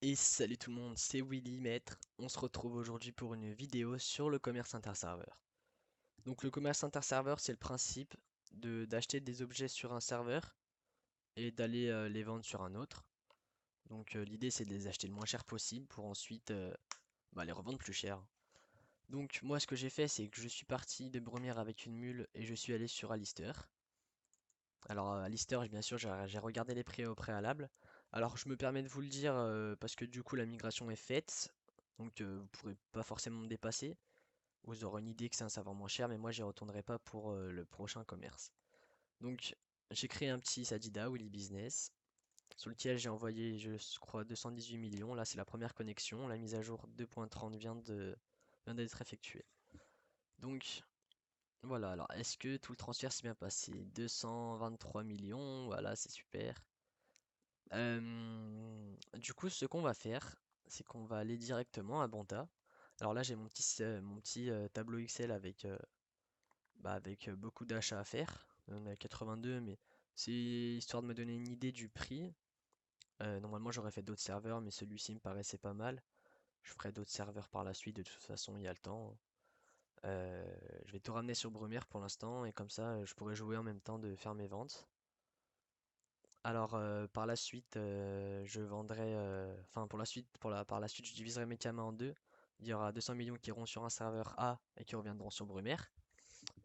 Et salut tout le monde, c'est Willy Maître. On se retrouve aujourd'hui pour une vidéo sur le commerce interserveur. Donc le commerce interserveur, c'est le principe d'acheter des objets sur un serveur et d'aller les vendre sur un autre. Donc l'idée c'est de les acheter le moins cher possible pour ensuite les revendre plus cher. Donc moi ce que j'ai fait c'est que je suis parti de Brumière avec une mule et je suis allé sur Alistair. Alors Alistair, bien sûr, j'ai regardé les prix au préalable. Alors je me permets de vous le dire parce que du coup la migration est faite, donc vous pourrez pas forcément me dépasser. Vous aurez une idée que c'est un serveur moins cher, mais moi j'y retournerai pas pour le prochain commerce. Donc j'ai créé un petit Sadida Willy Business sur lequel j'ai envoyé, je crois, 218 millions. Là c'est la première connexion. La mise à jour 2.30 vient d'être effectuée. Donc voilà, alors est-ce que tout le transfert s'est bien passé? 223 millions, voilà, c'est super. Du coup, ce qu'on va faire, c'est qu'on va aller directement à Bonta. Alors là, j'ai mon petit tableau Excel avec beaucoup d'achats à faire. On est à 82, mais c'est histoire de me donner une idée du prix. Normalement, j'aurais fait d'autres serveurs, mais celui-ci me paraissait pas mal. Je ferai d'autres serveurs par la suite, de toute façon, il y a le temps. Je vais tout ramener sur Brumaire pour l'instant, et comme ça, je pourrai jouer en même temps de faire mes ventes. Alors par la suite, je vendrai, enfin pour la suite, par la suite, je diviserai mes camas en deux. Il y aura 200 millions qui iront sur un serveur A et qui reviendront sur Brumaire.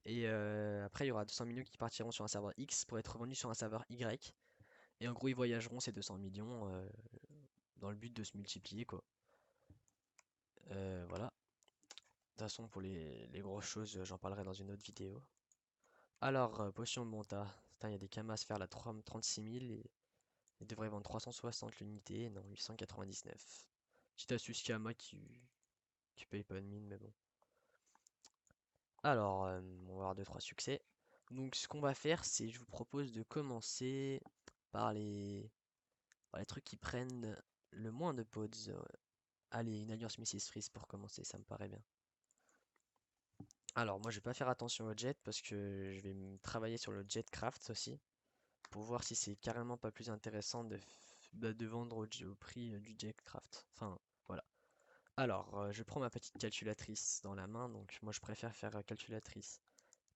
Et après, il y aura 200 millions qui partiront sur un serveur X pour être revendus sur un serveur Y. Et en gros, ils voyageront ces 200 millions dans le but de se multiplier, quoi. Voilà. De toute façon, pour les grosses choses, j'en parlerai dans une autre vidéo. Alors, potion de monta. Putain, il y a des camas à se faire là, 36 000 et il devrait vendre 360 l'unité, non, 899. Petite astuce Kama qui paye pas de mine, mais bon. Alors, on va avoir 2-3 succès. Donc, ce qu'on va faire, c'est je vous propose de commencer par les trucs qui prennent le moins de pods. Allez, une alliance Mrs. Freeze pour commencer, ça me paraît bien. Alors, moi, je vais pas faire attention au jet parce que je vais travailler sur le jetcraft aussi pour voir si c'est carrément pas plus intéressant de vendre au prix du jetcraft. Enfin, voilà. Alors, je prends ma petite calculatrice dans la main, donc moi je préfère faire calculatrice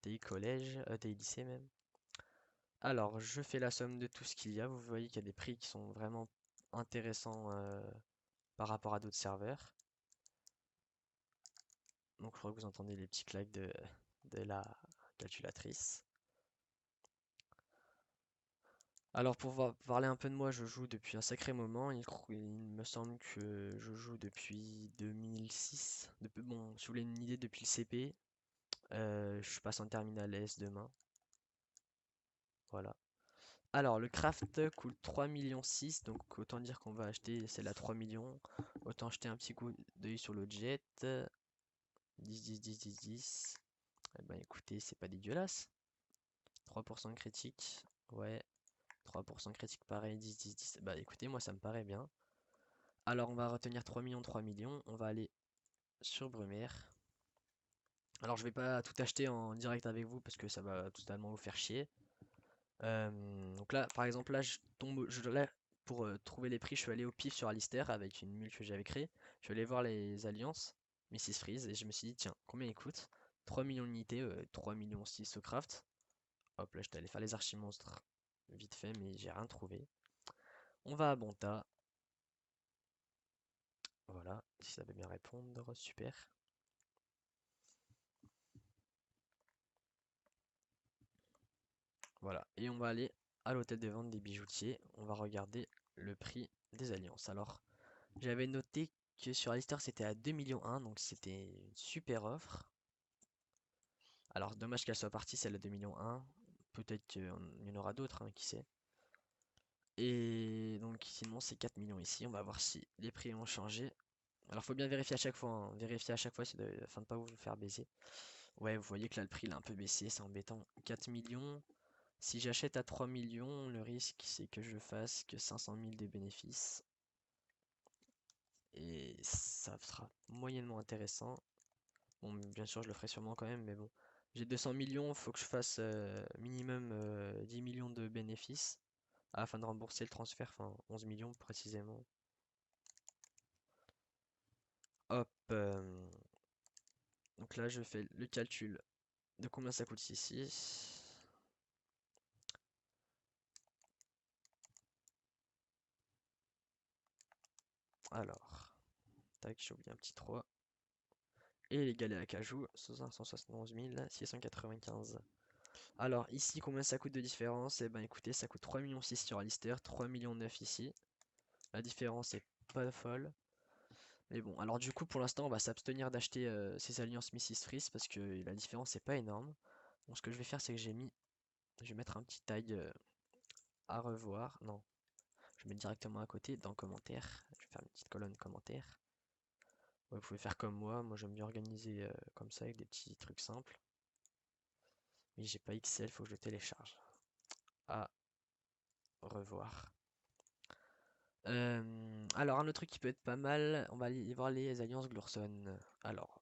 TI collège, TI lycée même. Alors, je fais la somme de tout ce qu'il y a. Vous voyez qu'il y a des prix qui sont vraiment intéressants par rapport à d'autres serveurs. Donc, je crois que vous entendez les petits claques de la calculatrice. Alors, pour parler un peu de moi, je joue depuis un sacré moment. Il me semble que je joue depuis 2006. Bon, si vous voulez une idée, depuis le CP. Je passe en terminale S demain. Voilà. Alors, le craft coûte 3,6 millions, donc autant dire qu'on va acheter celle à 3 millions. Autant jeter un petit coup d'œil sur le jet. 10, 10, 10, 10, 10. Eh ben écoutez, c'est pas dégueulasse. 3% de critique. Ouais, 3% critique pareil, 10, 10, 10. Bah écoutez, moi ça me paraît bien. Alors on va retenir 3 millions, 3 millions. On va aller sur Brumaire. Alors je vais pas tout acheter en direct avec vous parce que ça va totalement vous faire chier. Donc là, par exemple, là, là, pour trouver les prix, je suis allé au pif sur Alistair avec une mule que j'avais créée. Je suis allé voir les alliances, Mrs. Freeze, et je me suis dit, tiens, combien il coûte? 3 millions d'unités, 3 millions 6 au craft. Hop, là, j'étais allé faire les archimonstres vite fait, mais j'ai rien trouvé. On va à Bonta. Voilà, si ça veut bien répondre, super. Voilà, et on va aller à l'hôtel de vente des bijoutiers. On va regarder le prix des alliances. Alors, j'avais noté que sur Alistair c'était à 2 millions 1, donc c'était une super offre. Alors dommage qu'elle soit partie celle à 2 millions 1. Peut-être qu'il y en aura d'autres, hein, qui sait. Et donc sinon c'est 4 millions ici. On va voir si les prix ont changé. Alors faut bien vérifier à chaque fois, hein. Vérifier à chaque fois afin de pas vous faire baiser. Ouais, vous voyez que là le prix il a un peu baissé, c'est embêtant. 4 millions. Si j'achète à 3 millions, le risque c'est que je fasse que 500 000 de bénéfices. Et ça sera moyennement intéressant. Bon, bien sûr, je le ferai sûrement quand même, mais bon. J'ai 200 millions, faut que je fasse minimum 10 millions de bénéfices afin de rembourser le transfert, enfin 11 millions précisément. Donc là, je fais le calcul de combien ça coûte ici. Alors, tac, j'ai oublié un petit 3. Et les galets à cajou, 571 695. Alors, ici, combien ça coûte de différence? Eh ben, écoutez, ça coûte 3,6 millions sur Alistair, 3,9 millions ici. La différence est pas folle. Mais bon, alors du coup, pour l'instant, on va s'abstenir d'acheter ces alliances Mrs. Freeze parce que la différence est pas énorme. Donc, ce que je vais faire, c'est que je vais mettre un petit tag à revoir. Non, je vais mettre directement à côté dans commentaires. Je vais faire une petite colonne commentaires. Ouais, vous pouvez faire comme moi j'aime bien organiser comme ça avec des petits trucs simples. Mais j'ai pas XL, faut que je le télécharge. À revoir. Alors un autre truc qui peut être pas mal, on va aller voir les alliances Glurson. Alors,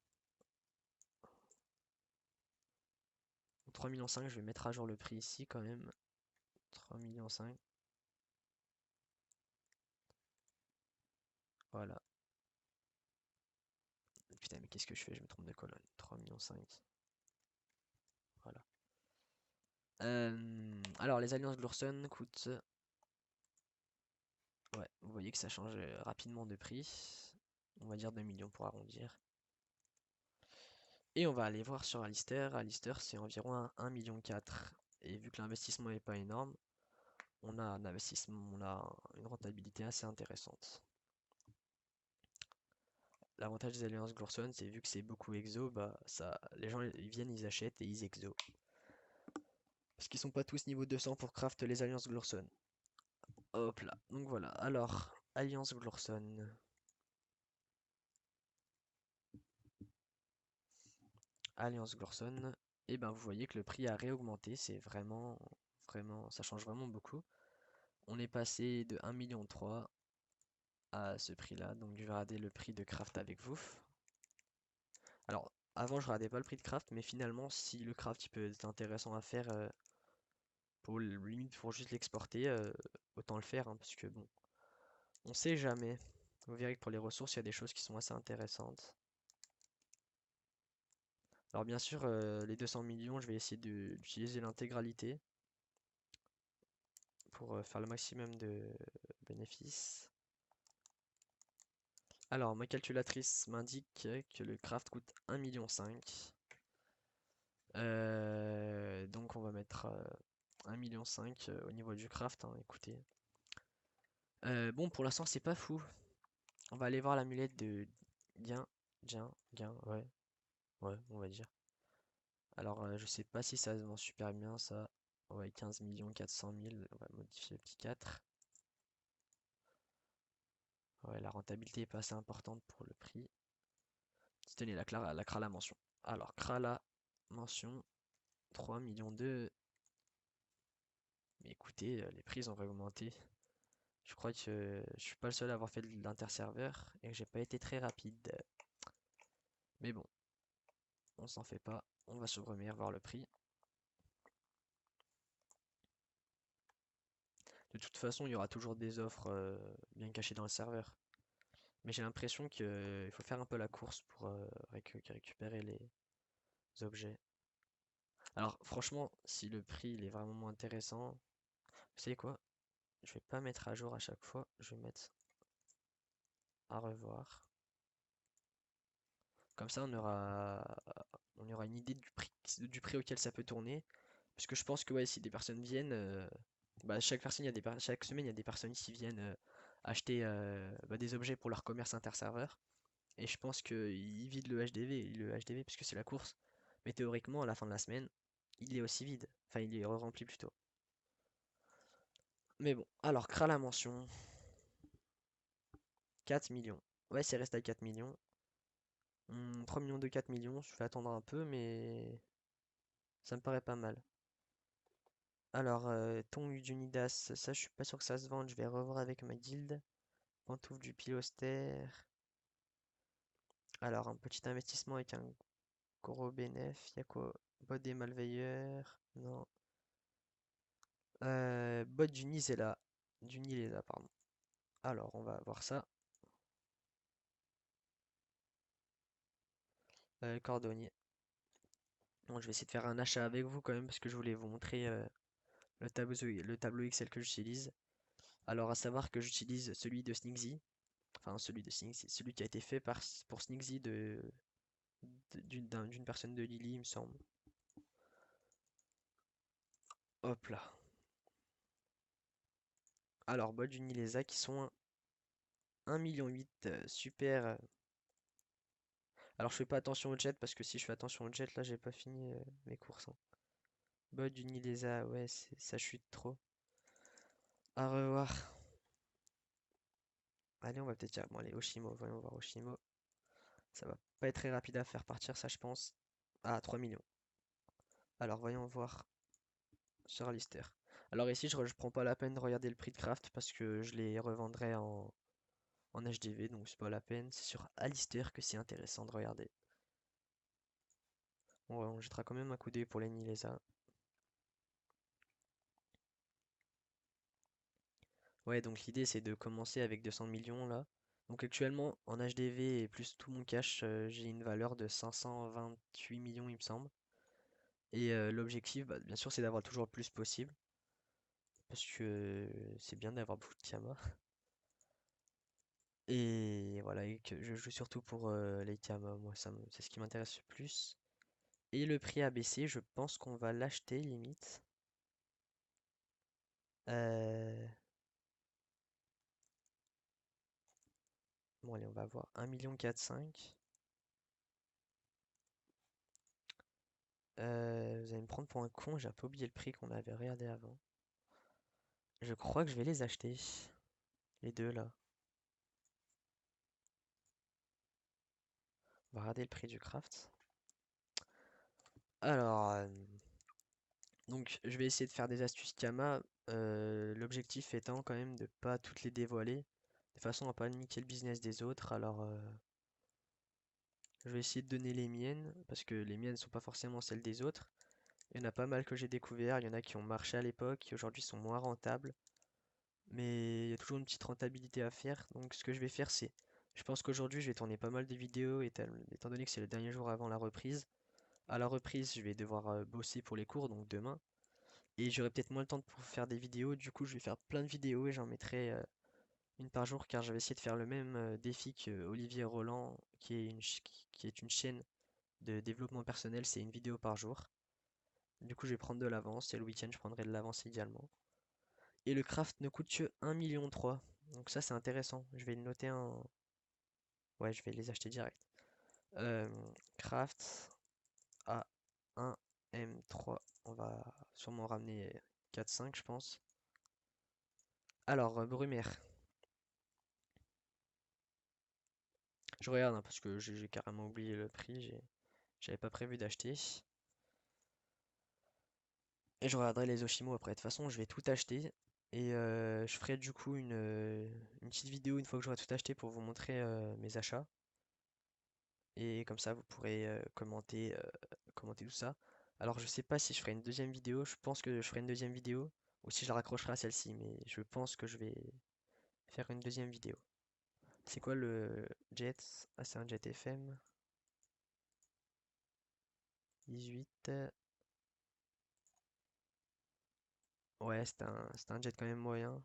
3,5 millions, je vais mettre à jour le prix ici quand même. 3,5 millions. Voilà. Putain, mais qu'est-ce que je fais? Je me trompe de colonne. 3,5 millions. Voilà. Alors, les alliances Glurson coûtent. Ouais, vous voyez que ça change rapidement de prix. On va dire 2 millions pour arrondir. Et on va aller voir sur Alistair. Alistair, c'est environ 1,4 million. Et vu que l'investissement n'est pas énorme, on a un investissement, on a une rentabilité assez intéressante. L'avantage des alliances Glurson, c'est vu que c'est beaucoup exo, bah ça, les gens ils viennent, ils achètent et ils exo. Parce qu'ils sont pas tous niveau 200 pour craft les alliances Glurson. Hop là, donc voilà. Alors, alliance Glurson. Alliance Glurson. Et ben vous voyez que le prix a réaugmenté, c'est vraiment, ça change vraiment beaucoup. On est passé de 1,3 million à ce prix-là, donc je vais regarder le prix de craft avec vous. Alors, avant je regardais pas le prix de craft, mais finalement, si le craft il peut être intéressant à faire pour limite pour juste l'exporter, autant le faire, hein, parce que bon, on sait jamais. Vous verrez que pour les ressources, il y a des choses qui sont assez intéressantes. Alors bien sûr, les 200 millions, je vais essayer d'utiliser l'intégralité pour faire le maximum de bénéfices. Alors, ma calculatrice m'indique que le craft coûte 1,5 million. Donc on va mettre 1,5 million au niveau du craft, hein, écoutez. Bon, pour l'instant, c'est pas fou. On va aller voir l'amulette de Gain. Gain, ouais. Ouais, on va dire. Alors, je sais pas si ça se vend super bien, ça. Ouais, 15 400 000. On va modifier le petit 4. Ouais, la rentabilité est pas assez importante pour le prix. Tenez, la Krala mention. Alors, Krala mention 3 millions 2. Mais écoutez, les prix ont augmenté. Je crois que je suis pas le seul à avoir fait de l'interserveur et que j'ai pas été très rapide. Mais bon, on s'en fait pas. On va se remettre voir le prix. De toute façon, il y aura toujours des offres bien cachées dans le serveur. Mais j'ai l'impression qu'il faut faire un peu la course pour récupérer les objets. Alors franchement, si le prix il est vraiment moins intéressant, vous savez quoi? Je vais pas mettre à jour à chaque fois, je vais mettre à revoir. Comme ça, on aura une idée du prix auquel ça peut tourner. Puisque je pense que ouais, si des personnes viennent, bah, chaque semaine, il y a des personnes qui viennent acheter bah, des objets pour leur commerce interserveur. Et je pense qu'ils vident le HDV puisque c'est la course. Mais théoriquement, à la fin de la semaine, il est aussi vide. Enfin, il est rempli plutôt. Mais bon, alors, Kra la mention, 4 millions. Ouais, c'est resté à 4 millions. 3 millions de 4 millions, je vais attendre un peu, mais ça me paraît pas mal. Alors, tongs d'Unidas, ça je suis pas sûr que ça se vende, je vais revoir avec ma guilde. Pantoufle du pilostère. Alors, un petit investissement avec un gros bénéf. Y'a quoi? Bot des malveilleurs. Non. Bot du Nizela. Du Nilela, pardon. Alors, on va voir ça. cordonnier. Bon, je vais essayer de faire un achat avec vous quand même parce que je voulais vous montrer le tableau Excel que j'utilise. Alors à savoir que j'utilise celui de Sneaksy, enfin celui de Sneaksy, celui qui a été fait pour Sneaksy d'une personne de Lily, il me semble. Hop là. Alors, boîte du Nilesa qui sont 1,8 million, super. Alors, je fais pas attention au jet parce que si je fais attention au jet, là, j'ai pas fini mes courses, hein. Boîte du Nilesa, ouais, ça chute trop. Au revoir. Allez, on va peut-être dire, bon, allez, Oshimo, voyons voir Oshimo. Ça va pas être très rapide à faire partir, ça, je pense. Ah, 3 millions. Alors, voyons voir sur Lister. Alors, ici, je prends pas la peine de regarder le prix de craft parce que je les revendrai en HDV, donc c'est pas la peine. C'est sur Alistair que c'est intéressant de regarder. Bon, ouais, on jettera quand même un coup d'œil pour les Nilesa. Ouais, donc l'idée c'est de commencer avec 200 millions là. Donc actuellement en HDV et plus tout mon cash, j'ai une valeur de 528 millions il me semble. Et l'objectif, bah, bien sûr, c'est d'avoir toujours le plus possible. Parce que c'est bien d'avoir beaucoup de Tiamat. Et voilà, et que je joue surtout pour les Tiamat, moi c'est ce qui m'intéresse le plus. Et le prix a baissé, je pense qu'on va l'acheter limite. Euh, Bon allez, on va voir 1,4 million. Vous allez me prendre pour un con, j'ai un peu oublié le prix qu'on avait regardé avant. Je crois que je vais les acheter, les deux là. On va regarder le prix du craft. Alors, donc je vais essayer de faire des astuces Kama. L'objectif étant quand même de pas toutes les dévoiler, de façon à pas niquer le business des autres. Alors, je vais essayer de donner les miennes, parce que les miennes sont pas forcément celles des autres. Il y en a pas mal que j'ai découvert, il y en a qui ont marché à l'époque, qui aujourd'hui sont moins rentables. Mais il y a toujours une petite rentabilité à faire. Donc ce que je vais faire, c'est, je pense qu'aujourd'hui, je vais tourner pas mal de vidéos, étant donné que c'est le dernier jour avant la reprise. À la reprise, je vais devoir bosser pour les cours, donc demain. Et j'aurai peut-être moins le temps pour faire des vidéos. Du coup, je vais faire plein de vidéos et j'en mettrai une par jour, car je vais essayer de faire le même défi que Olivier Roland, qui est une chaîne de développement personnel. C'est une vidéo par jour. Du coup, je vais prendre de l'avance et le week-end, je prendrai de l'avance également. Et le craft ne coûte que 1,3 million. Donc ça, c'est intéressant. Je vais le noter en... Ouais, je vais les acheter direct. Euh, Craft à 1M3. On va sûrement ramener 4-5, je pense. Alors, Brumaire. Je regarde hein, parce que j'ai carrément oublié le prix. J'avais pas prévu d'acheter. Et je regarderai les Oshimo après. De toute façon, je vais tout acheter. Et je ferai du coup une petite vidéo une fois que j'aurai tout acheté pour vous montrer mes achats. Et comme ça, vous pourrez commenter tout ça. Alors, je sais pas si je ferai une deuxième vidéo. Je pense que je ferai une deuxième vidéo. Ou si je la raccrocherai à celle-ci. Mais je pense que je vais faire une deuxième vidéo. C'est quoi le jet? Ah, c'est un jet FM. 18. Ouais, c'est un jet quand même moyen.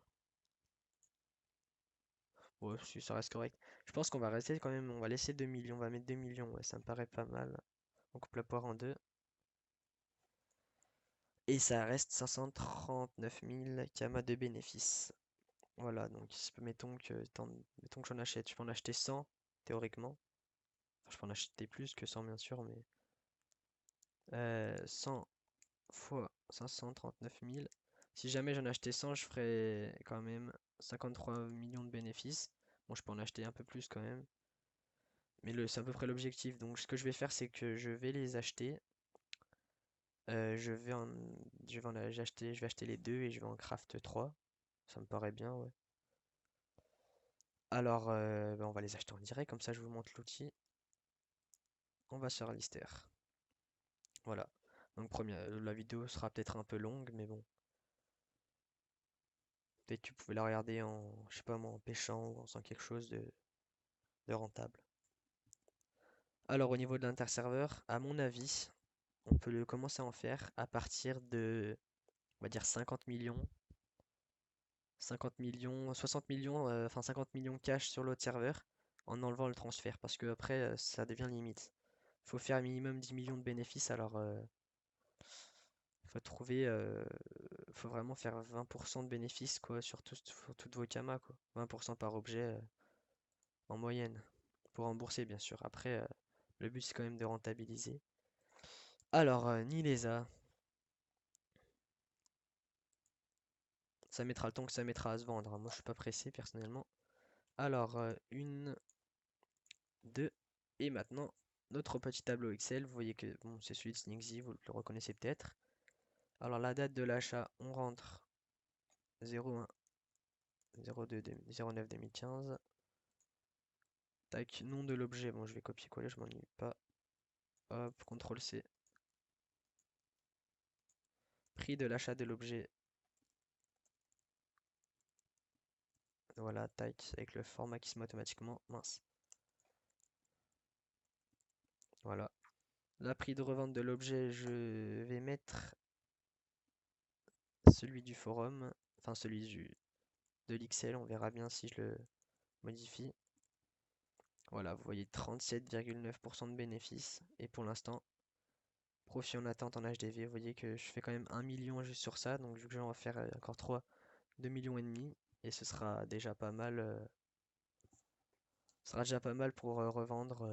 Ouais, si ça reste correct. Je pense qu'on va rester quand même. On va laisser 2 millions. On va mettre 2 millions. Ouais, ça me paraît pas mal. On coupe la poire en deux. Et ça reste 539 000 kamas de bénéfices. Voilà, donc mettons que j'en achète. Je peux en acheter 100, théoriquement. Enfin, je peux en acheter plus que 100, bien sûr, mais 100 fois 539 000. Si jamais j'en achetais 100, je ferais quand même 53 millions de bénéfices. Bon, je peux en acheter un peu plus quand même. Mais c'est à peu près l'objectif. Donc, ce que je vais faire, c'est que je vais les acheter. Je vais en, je vais en acheter, je vais acheter les deux et je vais en craft 3. Ça me paraît bien, ouais. Alors, ben, on va les acheter en direct, comme ça je vous montre l'outil. On va sur Lister. Voilà. Donc, la vidéo sera peut-être un peu longue, mais bon. Peut-être que tu pouvais la regarder en, je sais pas moi, en pêchant ou en faisant quelque chose de rentable. Alors au niveau de l'interserveur, à mon avis, on peut le commencer à en faire à partir de, on va dire 50 millions, 50 millions, 60 millions, enfin 50 millions cash sur l'autre serveur en enlevant le transfert parce que après ça devient limite. Faut faire minimum 10 millions de bénéfices alors faut trouver, faut vraiment faire 20% de bénéfices quoi sur toutes vos kamas quoi. 20% par objet en moyenne pour rembourser bien sûr. Après le but c'est quand même de rentabiliser. Alors Nilesa, ça mettra le temps que ça mettra à se vendre, hein. Moi je suis pas pressé personnellement. Alors une, deux et maintenant notre petit tableau Excel. Vous voyez que bon c'est celui de Sneaksy, vous le reconnaissez peut-être. Alors la date de l'achat, on rentre 01 02 09 2015. Tac, nom de l'objet, bon je vais copier-coller, je m'ennuie pas. Hop, CTRL C. Prix de l'achat de l'objet, voilà, tac, avec le format qui se met automatiquement, mince. Voilà. La prix de revente de l'objet, je vais mettre celui du forum, enfin de l'XL, on verra bien si je le modifie. Voilà, vous voyez 37,9% de bénéfices. Et pour l'instant, profit en attente en HDV, vous voyez que je fais quand même 1 million juste sur ça. Donc vu que j'en vais en faire encore 3, 2 millions et demi. Et ce sera déjà pas mal. Ce sera déjà pas mal pour revendre,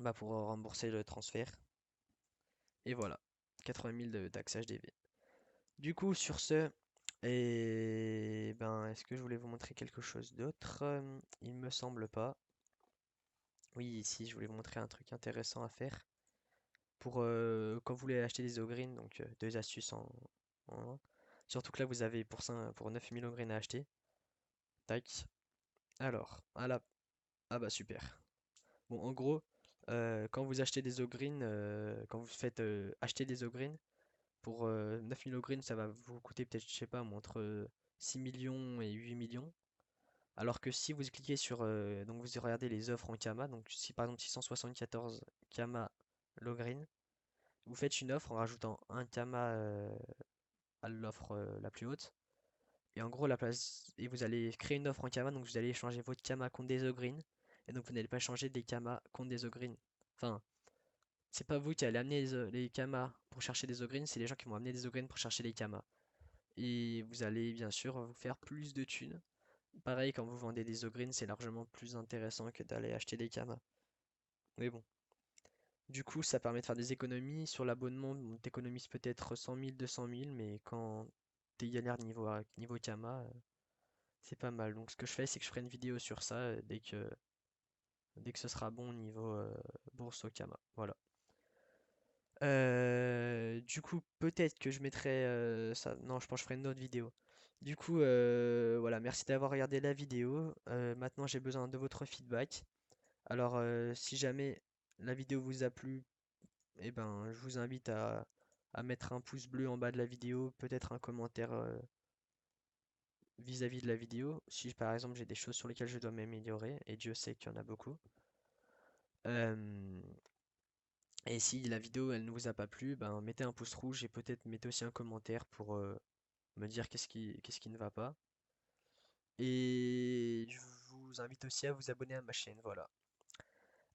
bah, pour rembourser le transfert. Et voilà, 80 000 de taxes HDV. Du coup, sur ce, et ben, est-ce que je voulais vous montrer quelque chose d'autre? Il me semble pas. Oui, ici, je voulais vous montrer un truc intéressant à faire pour quand vous voulez acheter des ogreen, donc deux astuces en un. Surtout que là, vous avez pour 9000 ogreen à acheter. Tac. Alors, ah bah super. Bon, en gros, quand vous achetez des ogreen, quand vous faites acheter des ogreen, pour 9000 ogreen, ça va vous coûter peut-être, je sais pas, moi, entre 6 millions et 8 millions. Alors que si vous cliquez sur, donc vous regardez les offres en Kama, donc si par exemple 674 Kama Logreen, vous faites une offre en rajoutant un Kama à l'offre la plus haute, et en gros et vous allez créer une offre en Kama, donc vous allez échanger votre Kama contre des Ogreen, et donc vous n'allez pas échanger des Kama contre des Ogreen. Enfin, c'est pas vous qui allez amener les Kama pour chercher des Ogreen, c'est les gens qui vont amener des Ogreen pour chercher les Kama. Et vous allez bien sûr vous faire plus de thunes. Pareil, quand vous vendez des ogreen, c'est largement plus intéressant que d'aller acheter des kamas. Mais bon. Du coup, ça permet de faire des économies. Sur l'abonnement, bon, t'économises peut-être 100 000, 200 000, mais quand t'es galère niveau kama, c'est pas mal. Donc ce que je fais, c'est que je ferai une vidéo sur ça dès que ce sera bon au niveau bourse au kama. Voilà. Du coup, peut-être que je mettrai ça. Non, je pense que je ferai une autre vidéo. Du coup, voilà, merci d'avoir regardé la vidéo. Maintenant, j'ai besoin de votre feedback. Alors, si jamais la vidéo vous a plu, eh ben, je vous invite à mettre un pouce bleu en bas de la vidéo, peut-être un commentaire vis-à-vis de la vidéo. Si par exemple j'ai des choses sur lesquelles je dois m'améliorer, et Dieu sait qu'il y en a beaucoup. Euh, et si la vidéo elle ne vous a pas plu, ben mettez un pouce rouge et peut-être mettez aussi un commentaire pour me dire qu'est-ce qui ne va pas. Et je vous invite aussi à vous abonner à ma chaîne, voilà.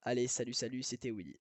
Allez, salut, salut, c'était Willy.